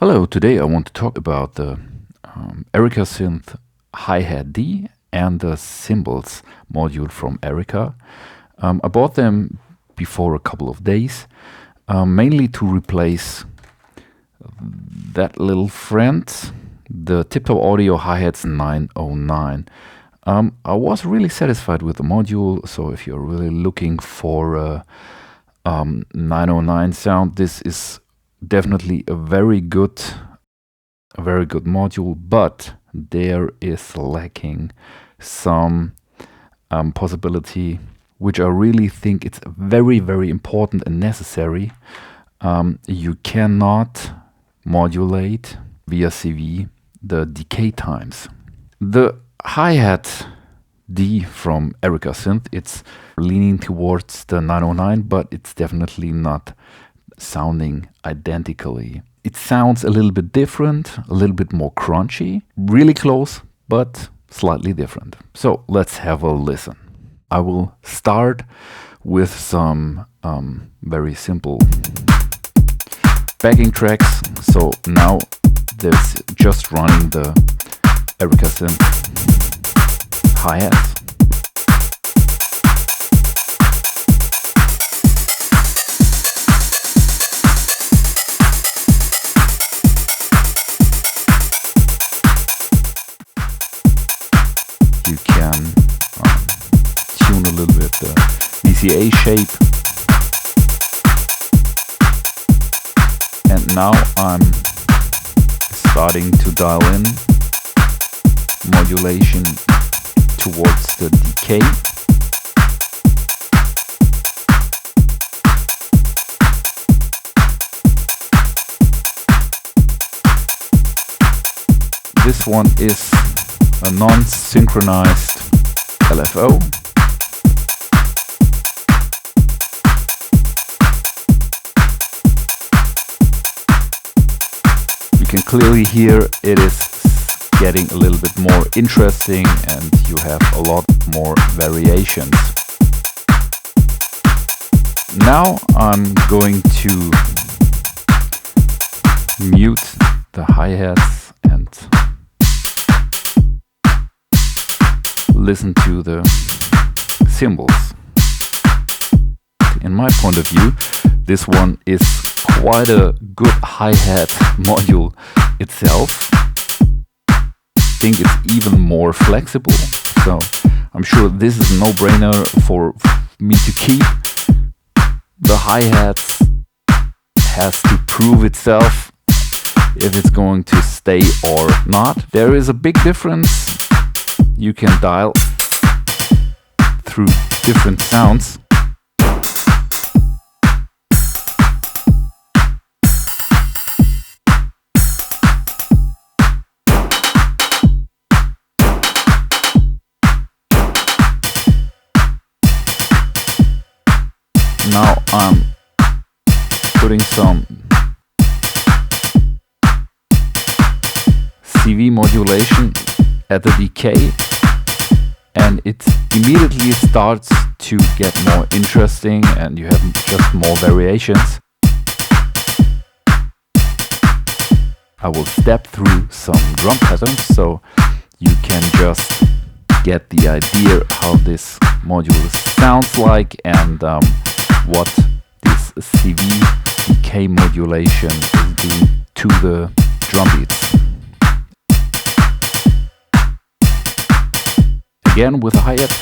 Hello, today I want to talk about the Erica Synth Hi-Hat D and the Cymbals module from Erica. I bought them before a couple of days, mainly to replace that little friend, the Tip-Top Audio Hi-Hats 909. I was really satisfied with the module, so if you're really looking for a 909 sound, this is definitely a very good module, but there is lacking some possibility, which I really think it's very, very important and necessary. You cannot modulate via CV the decay times. The hi-hat D from Erica Synth, it's leaning towards the 909, but it's definitely not sounding identically. It sounds a little bit different, a little bit more crunchy, really close, but slightly different. So let's have a listen. I will start with some very simple backing tracks. So now there's just running the Erica Synth hi-hats. You can tune a little bit the DCA shape. And now I'm starting to dial in modulation towards the decay. This one is a non-synchronized LFO. You can clearly hear it is getting a little bit more interesting and you have a lot more variations. Now I'm going to mute the hi-hats and listen to the cymbals. In my point of view, this one is quite a good hi-hat module itself. I think it's even more flexible, so I'm sure this is a no-brainer for me to keep. The hi-hats has to prove itself if it's going to stay or not. There is a big difference. You can dial through different sounds. Now I'm putting some CV modulation at the decay, and it immediately starts to get more interesting and you have just more variations. I will step through some drum patterns so you can just get the idea how this module sounds like and what this CV decay modulation is doing to the drum beats. Again with a hi-hat.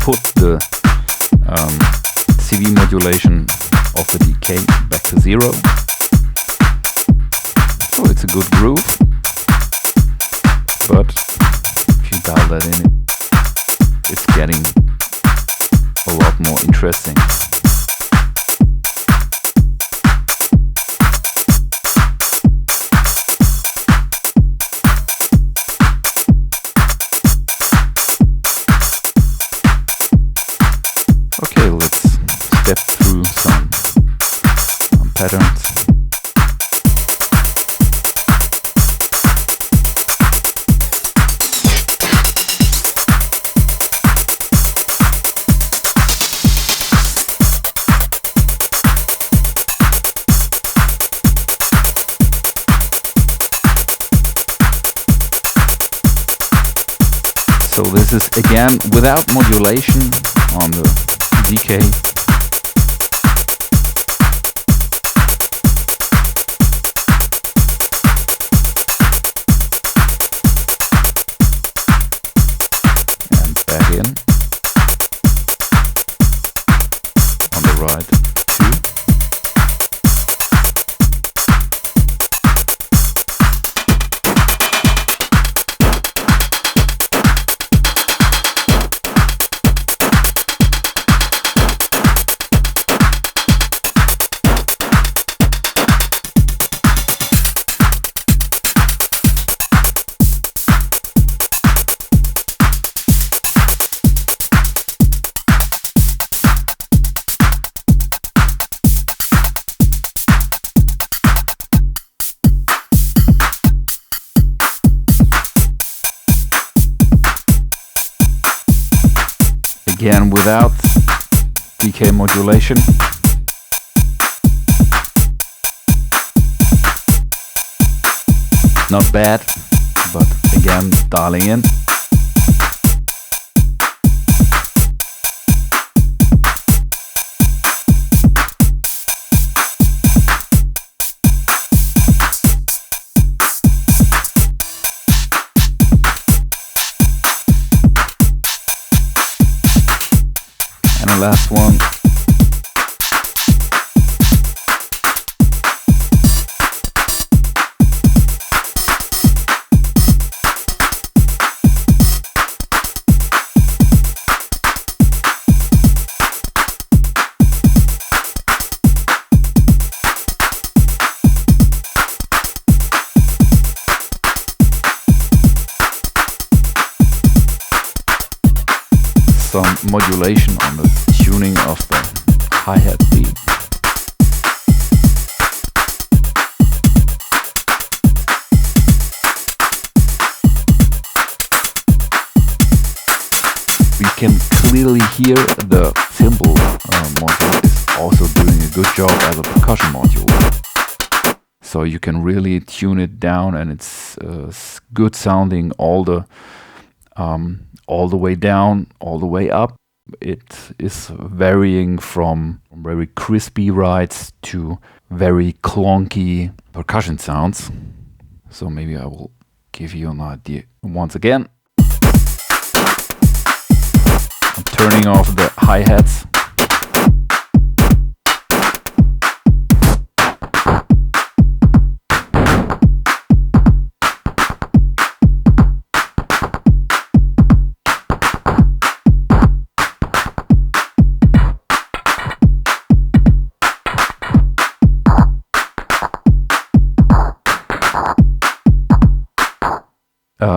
put the CV modulation of the decay back to 0. So it's a good groove, but if you dial that in, it's getting a lot more interesting. Okay, let's step through some patterns. So this is again without modulation on the decay. And back in on the right too. Again without decay modulation. Not bad, but again dialing in. Last one. Some modulation on the tuning of the hi-hat beat. We can clearly hear the cymbal module is also doing a good job as a percussion module. So you can really tune it down, and it's good sounding all the way down, all the way up. It is varying from very crispy rides to very clunky percussion sounds. So maybe I will give you an idea once again. I'm turning off the hi-hats.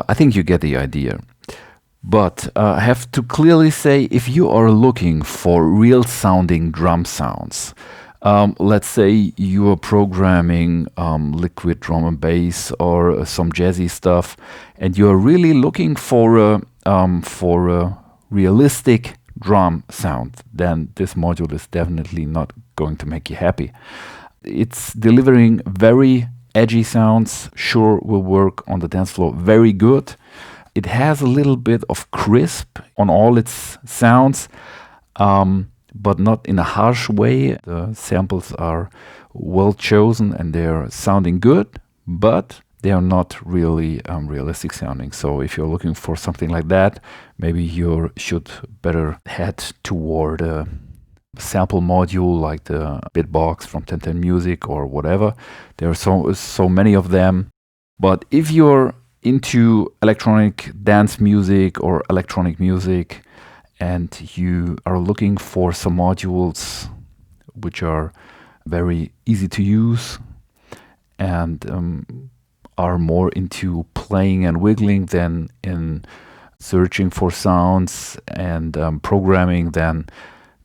I think you get the idea. But I have to clearly say, if you are looking for real sounding drum sounds, let's say you are programming liquid drum and bass or some jazzy stuff, and you are really looking for a realistic drum sound, then this module is definitely not going to make you happy. It's delivering very edgy sounds, sure will work on the dance floor very good. It has a little bit of crisp on all its sounds, but not in a harsh way. The samples are well chosen and they're sounding good, but they are not really realistic sounding. So if you're looking for something like that, maybe you should better head toward a sample module like the Bitbox from 1010 Music or whatever. There are so many of them. But if you're into electronic dance music or electronic music and you are looking for some modules which are very easy to use and are more into playing and wiggling than in searching for sounds and programming, then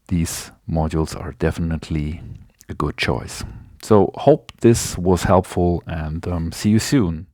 these modules are definitely a good choice. So hope this was helpful, and see you soon.